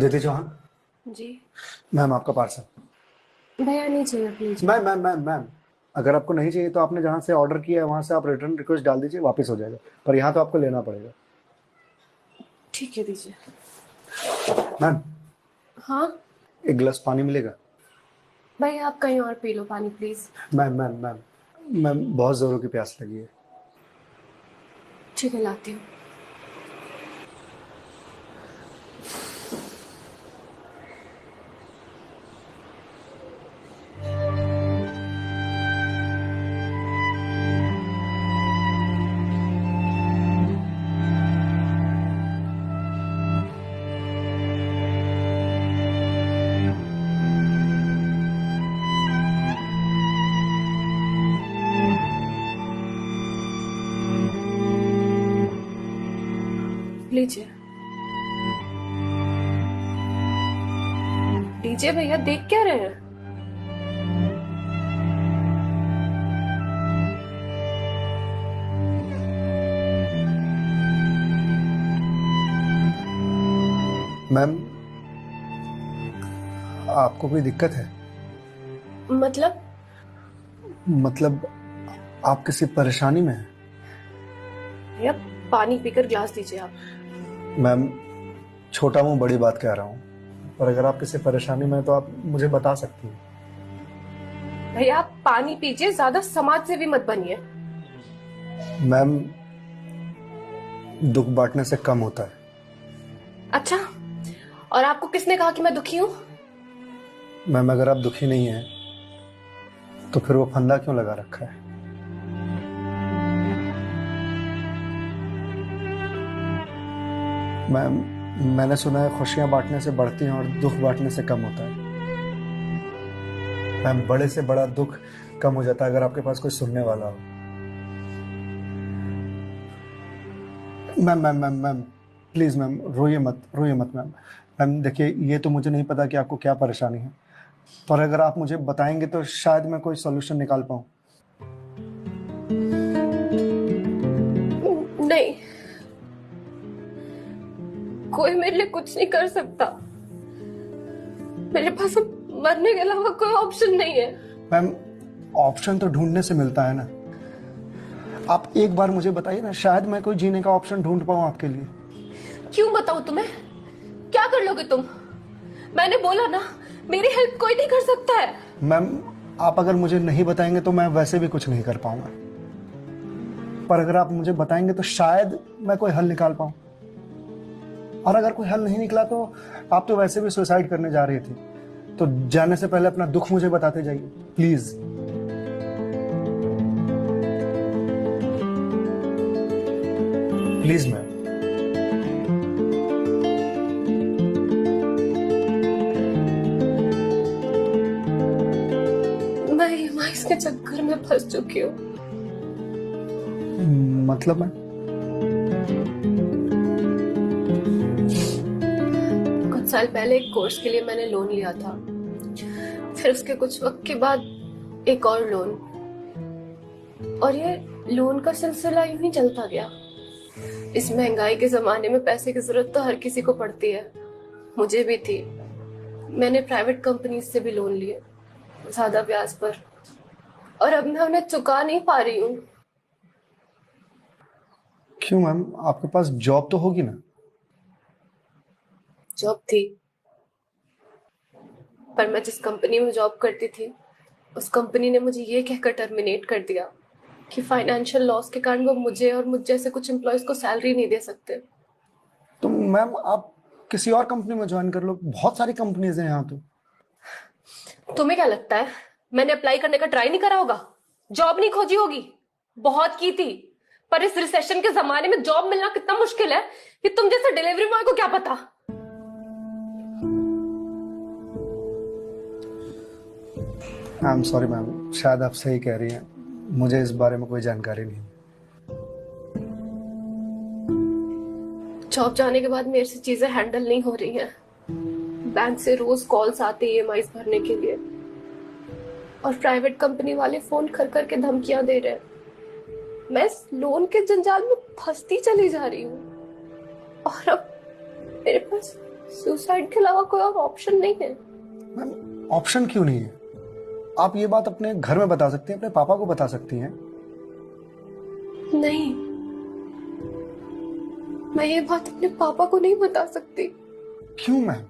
अदिति चौहान। जी। Ma'am आपका parcel. भैया नहीं चाहिए प्लीज। मैम, अगर आपको नहीं चाहिए तो आपने जहाँ से ऑर्डर किया है वहाँ से आप रिटर्न रिक्वेस्ट डाल दीजिए, वापस हो जाएगा। पर यहाँ तो आपको लेना पड़ेगा। ठीक है दीजिए। मैम, हाँ एक गिलास पानी मिलेगा? भैया आप कहीं और पी लो पानी प्लीज। मैम, बहुत ज़ोरों की प्यास लगी है। ठीक है लाती हूँ। लीजिए लीजिए भैया, देख क्या रहे हैं? मैम, आपको कोई दिक्कत है? मतलब? मतलब आप किसी परेशानी में हैं? भैया पानी पीकर ग्लास दीजिए आप। मैम, छोटा मुंह बड़ी बात कह रहा हूँ, पर अगर आप किसी परेशानी में हैं तो आप मुझे बता सकती हैं। भैया आप पानी पीजिए, ज्यादा समाज से भी मत बनिए। मैम, दुख बांटने से कम होता है। अच्छा, और आपको किसने कहा कि मैं दुखी हूँ? मैम, अगर आप दुखी नहीं हैं तो फिर वो फंदा क्यों लगा रखा है? मैम, मैंने सुना है खुशियां बांटने से बढ़ती हैं और दुख बांटने से कम होता है। मैम, बड़े से बड़ा दुख कम हो जाता है अगर आपके पास कोई सुनने वाला हो। मैम, प्लीज मैम, रोइए मत मैम। मैम देखिए, ये तो मुझे नहीं पता कि आपको क्या परेशानी है, पर अगर आप मुझे बताएंगे तो शायद मैं कोई सॉल्यूशन निकाल पाऊँ। नहीं, कोई मेरे लिए कुछ नहीं कर सकता। मेरे पास अब मरने के अलावा कोई ऑप्शन नहीं है। मैम, ऑप्शन तो ढूंढने से मिलता है ना। आप एक बार मुझे बताइए ना, शायद मैं कोई जीने का ऑप्शन ढूंढ पाऊँ आपके लिए। क्यों बताऊं तुम्हें? क्या कर लोगे तुम? मैंने बोला ना, मेरी हेल्प कोई नहीं कर सकता है। मैम, आप अगर मुझे नहीं बताएंगे तो मैं वैसे भी कुछ नहीं कर पाऊंगा, पर अगर आप मुझे बताएंगे तो शायद मैं कोई हल निकाल पाऊं। और अगर कोई हल नहीं निकला तो आप तो वैसे भी सुसाइड करने जा रहे थे, तो जाने से पहले अपना दुख मुझे बताते जाइए प्लीज। Please ma'am. मैं ईएमआईस के चक्कर में फंस चुकी हूँ। मतलब मैम? कुछ साल पहले एक कोर्स के लिए मैंने लोन लिया था, फिर उसके कुछ वक्त के बाद एक और लोन, और ये लोन का सिलसिला यूं ही चलता गया। इस महंगाई के जमाने में पैसे की जरूरत तो हर किसी को पड़ती है, मुझे भी थी। मैंने प्राइवेट कंपनी से भी लोन लिए, ज्यादा ब्याज पर, और अब मैं उन्हें चुका नहीं पा रही हूँ। क्यों मैम, आपके पास जॉब तो होगी ना? जॉब थी, पर मैं जिस कंपनी में जॉब करती थी उस कंपनी ने मुझे ये कहकर टर्मिनेट कर दिया कि फाइनेंशियल लॉस के कारण वो मुझे और मुझ जैसे कुछ एम्प्लॉयज को सैलरी नहीं दे सकते। तो मैम, आप किसी और कंपनी में ज्वाइन कर लो, बहुत सारी कंपनीज हैं यहाँ तो। तुम्हें क्या लगता है मैंने अप्लाई करने का ट्राई नहीं करा होगा? जॉब नहीं खोजी होगी? बहुत की थी, पर इस रिसेशन के जमाने में जॉब मिलना कितना मुश्किल है कि तुम जैसे डिलीवरी बॉय को क्या पता। आई एम सॉरी मैम, शायद आप सही कह रही हैं, मुझे इस बारे में कोई जानकारी नहीं। जॉब जाने के बाद मेरे से चीजें हैंडल नहीं हो रही हैं। बैंक से रोज कॉल्स आते ईएमआईस भरने के लिए, और प्राइवेट कंपनी वाले फोन कर करके धमकियां दे रहे हैं। मैं इस लोन के जंजाल में फंसती चली जा रही हूँ, और अब मेरे पास सुसाइड के अलावा कोई और ऑप्शन नहीं है। मैम ऑप्शन क्यों नहीं है? आप ये बात अपने घर में बता सकती हैं, अपने पापा को बता सकती हैं। नहीं, मैं ये बात अपने पापा को नहीं बता सकती। क्यों मैम?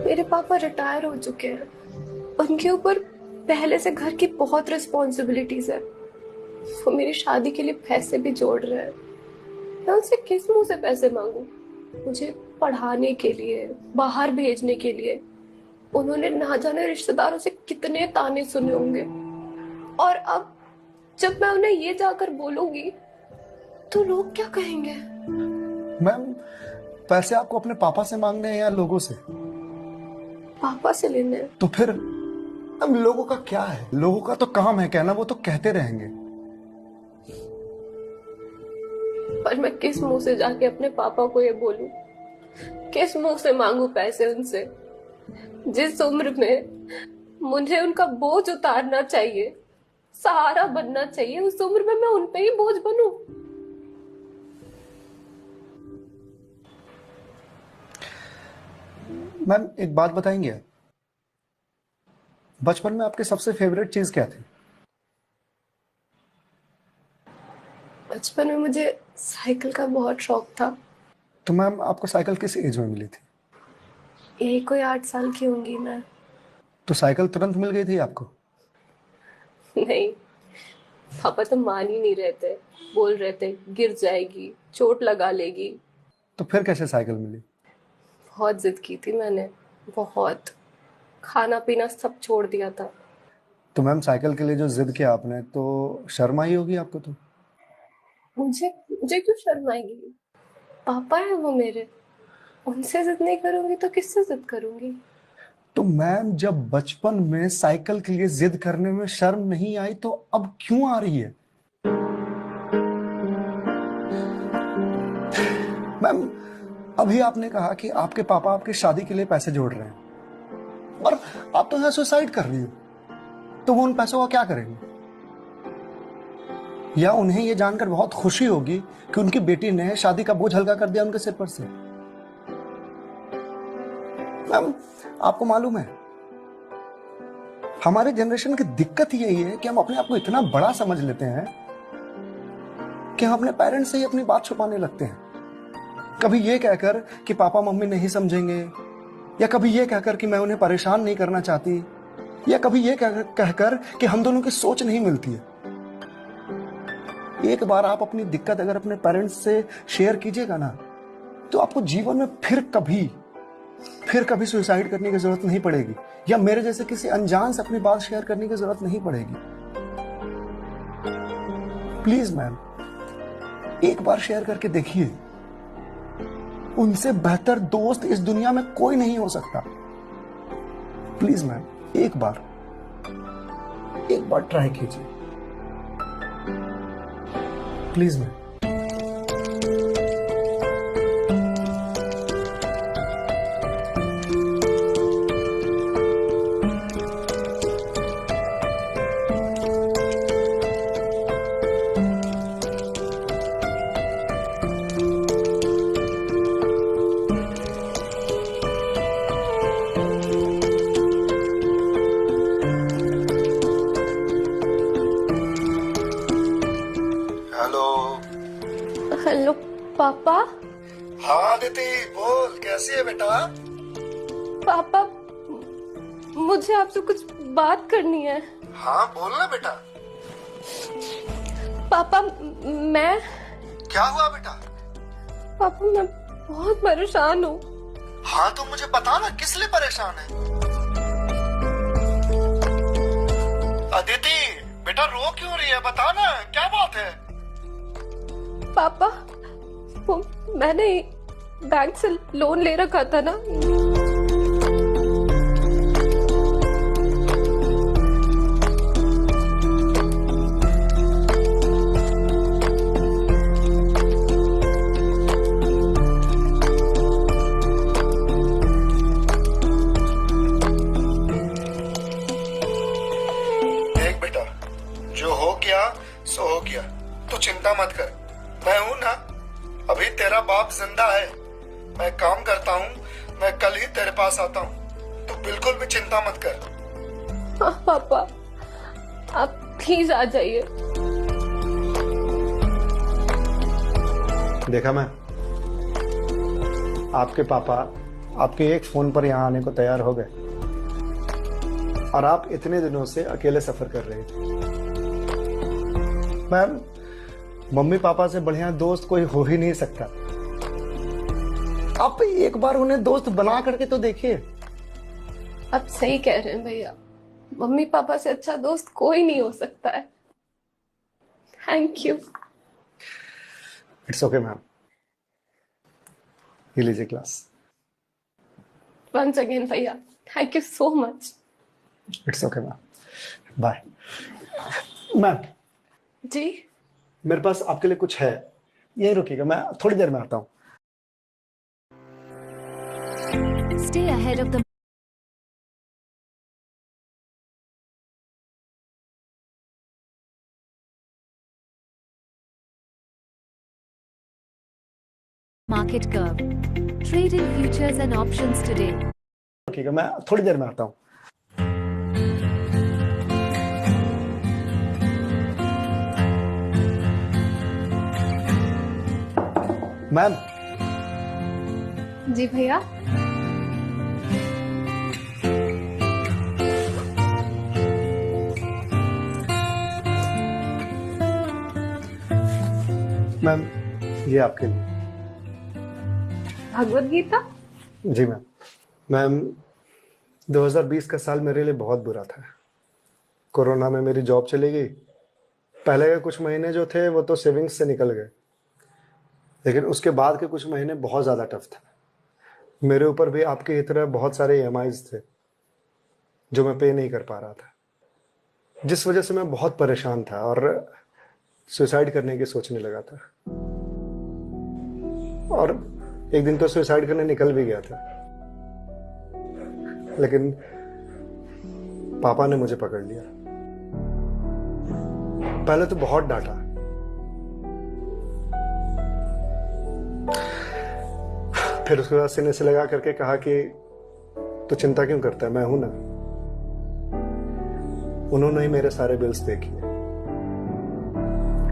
मेरे पापा रिटायर हो चुके हैं, उनके ऊपर पहले से घर की बहुत रिस्पॉन्सिबिलिटीज है। वो मेरी शादी के लिए पैसे भी जोड़ रहे हैं। मैं उनसे किस मुंह से पैसे मांगू? मुझे पढ़ाने के लिए, बाहर भेजने के लिए उन्होंने ना जाने रिश्तेदारों से कितने ताने सुने होंगे। और अब जब मैं उन्हें ये जाकर बोलूंगी तो लोग क्या कहेंगे? मैम पैसे आपको अपने पापा से मांगने हैं या लोगों से? पापा से लेने हैं। तो फिर अब लोगों का क्या है? लोगों का तो काम है कहना, वो तो कहते रहेंगे। पर मैं किस मुंह से जाके अपने पापा को ये बोलूं? किस मुंह से मांगू पैसे उनसे? जिस उम्र में मुझे उनका बोझ उतारना चाहिए, सहारा बनना चाहिए, उस उम्र में मैं उन पे ही बोझ बनूं? मैम एक बात बताएंगे, बचपन में आपके सबसे फेवरेट चीज क्या थी? बचपन में मुझे साइकिल का बहुत शौक था। तो मैम आपको साइकिल किस एज में मिली थी? यही कोई 8 साल की होंगी मैं। तो साइकिल तुरंत मिल गई थी आपको? नहीं, पापा तो मान ही नहीं रहे थे। बोल रहे थे गिर जाएगी, चोट लगा लेगी। तो फिर कैसे साइकिल मिली? बहुत जिद की थी मैंने, बहुत। खाना पीना सब छोड़ दिया था। तो मैम साइकिल के लिए जो जिद किया आपने, तो शर्म आई होगी आपको? तो मुझे मुझे क्यों शर्म आएगी? पापा है वो मेरे, उनसे जिद नहीं करूंगी तो किससे जिद करूंगी? तो मैम जब बचपन में साइकिल के लिए जिद करने में शर्म नहीं आई तो अब क्यों आ रही है? मैम अभी आपने कहा कि आपके पापा आपकी शादी के लिए पैसे जोड़ रहे हैं, और आप तो यहाँ सुसाइड कर रही हो। तो वो उन पैसों का क्या करेंगे? या उन्हें ये जानकर बहुत खुशी होगी कि उनकी बेटी ने शादी का बोझ हल्का कर दिया उनके सिर पर से। मैम आपको मालूम है, हमारे जनरेशन की दिक्कत यही है कि हम अपने आप को इतना बड़ा समझ लेते हैं कि हम अपने पेरेंट्स से ही अपनी बात छुपाने लगते हैं। कभी ये कहकर कि पापा मम्मी नहीं समझेंगे, या कभी ये कहकर कि मैं उन्हें परेशान नहीं करना चाहती, या कभी ये कहकर कि हम दोनों की सोच नहीं मिलती है। एक बार आप अपनी दिक्कत अगर अपने पेरेंट्स से शेयर कीजिएगा ना, तो आपको जीवन में फिर कभी सुसाइड करने की जरूरत नहीं पड़ेगी, या मेरे जैसे किसी अनजान से अपनी बात शेयर करने की जरूरत नहीं पड़ेगी। प्लीज मैम एक बार शेयर करके देखिए। उनसे बेहतर दोस्त इस दुनिया में कोई नहीं हो सकता। प्लीज मैम एक बार ट्राई कीजिए प्लीज मैम। हेलो पापा। हाँ दीदी बोल, कैसी है बेटा? पापा मुझे आपसे कुछ बात करनी है। हाँ बोलना बेटा। पापा मैं क्या हुआ बेटा? पापा मैं बहुत परेशान हूँ। हाँ तो मुझे बता ना, किस लिए परेशान है? अदिति बेटा रो क्यों रही है, बता ना क्या बात है? पापा वो मैंने बैंक से लोन ले रखा था ना, देख बेटा, जो हो गया सो हो गया, तू चिंता मत कर, मैं हूं ना, एक काम करता हूँ, मैं कल ही तेरे पास आता हूँ, तू बिल्कुल भी चिंता मत कर। हाँ पापा, आप प्लीज आ जाइए। देखा मैं, आपके पापा आपके एक फोन पर यहाँ आने को तैयार हो गए और आप इतने दिनों से अकेले सफर कर रहे थे। मैम, मम्मी पापा से बढ़िया दोस्त कोई हो ही नहीं सकता। आप एक बार उन्हें दोस्त बना करके तो देखिए। आप सही कह रहे हैं भैया, मम्मी पापा से अच्छा दोस्त कोई नहीं हो सकता है। Thank you. It's okay ma'am, ये लीजिए क्लास। वंस अगेन भैया, thank you so much. It's okay ma'am, bye. Ma'am, जी मेरे पास आपके लिए कुछ है, यही रुकिएगा, मैं थोड़ी देर में आता हूँ। Stay ahead of the market curve. Trade in futures and options today. रुकिएगा, मैं थोड़ी देर में आता हूँ। मैम। जी भैया। मैम, ये आपके लिए। भगवत गीता? जी मैम। मैम, 2020 का साल मेरे लिए बहुत बुरा था। कोरोना में मेरी जॉब चली गई। पहले के कुछ महीने जो थे वो तो सेविंग्स से निकल गए, लेकिन उसके बाद के कुछ महीने बहुत ज़्यादा टफ था। मेरे ऊपर भी आपकी ही तरह बहुत सारे EMIs थे जो मैं पे नहीं कर पा रहा था, जिस वजह से मैं बहुत परेशान था और सुसाइड करने की सोचने लगा था। और एक दिन तो सुसाइड करने निकल भी गया था, लेकिन पापा ने मुझे पकड़ लिया। पहले तो बहुत डांटा, फिर उसके बाद सीने से लगा करके कहा कि तू चिंता क्यों करता है, मैं हूं ना। उन्होंने ही मेरे सारे बिल्स पे किए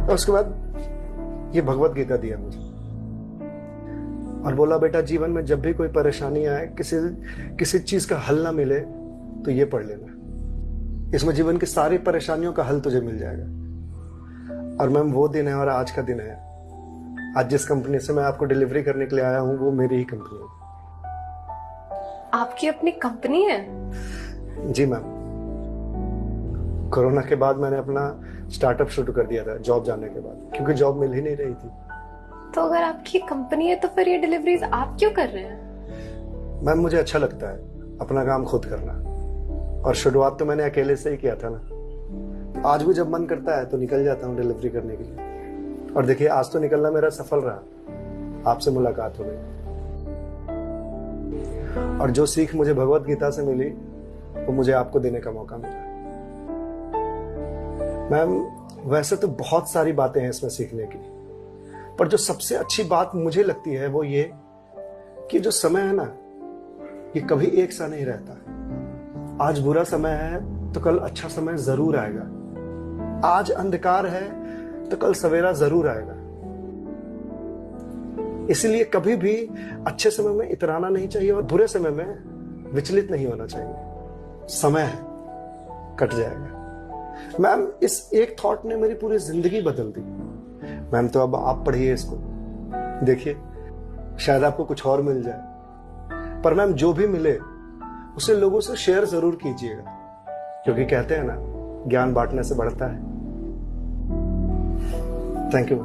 और उसके बाद ये भगवत गीता दिया मुझे और बोला, बेटा जीवन में जब भी कोई परेशानी आए, किसी चीज का हल ना मिले तो ये पढ़ लेना। इसमें जीवन की सारी परेशानियों का हल तुझे मिल जाएगा। और मैम, वो दिन है और आज का दिन है। आज जिस कंपनी से मैं आपको डिलीवरी करने के लिए आया हूं वो मेरी ही कंपनी है। आपकी अपनी कंपनी है? जी मैम। कोरोना के बाद मैंने अपना स्टार्टअप शुरू कर दिया था जॉब जाने के बाद, क्योंकि जॉब मिल ही नहीं रही थी। तो अगर आपकी कंपनी है तो फिर ये डिलीवरीज आप क्यों कर रहे हैं? मैम, मुझे अच्छा लगता है अपना काम खुद करना, और शुरुआत तो मैंने अकेले से ही किया था ना। आज भी जब मन करता है तो निकल जाता हूँ डिलीवरी करने के लिए। और देखिए, आज तो निकलना मेरा सफल रहा, आपसे मुलाकात हो गई। और जो सीख मुझे भगवत गीता से मिली वो मुझे आपको देने का मौका मिला। मैम, वैसे तो बहुत सारी बातें हैं इसमें सीखने की, पर जो सबसे अच्छी बात मुझे लगती है वो ये कि जो समय है ना, ये कभी एक सा नहीं रहता। आज बुरा समय है तो कल अच्छा समय जरूर आएगा। आज अंधकार है तो कल सवेरा जरूर आएगा। इसलिए कभी भी अच्छे समय में इतराना नहीं चाहिए और बुरे समय में विचलित नहीं होना चाहिए। समय है, कट जाएगा। मैम, इस एक थॉट ने मेरी पूरी जिंदगी बदल दी। मैम, तो अब आप पढ़िए इसको, देखिए शायद आपको कुछ और मिल जाए। पर मैम, जो भी मिले उसे लोगों से शेयर जरूर कीजिएगा, क्योंकि कहते हैं ना, ज्ञान बांटने से बढ़ता है। Thank you.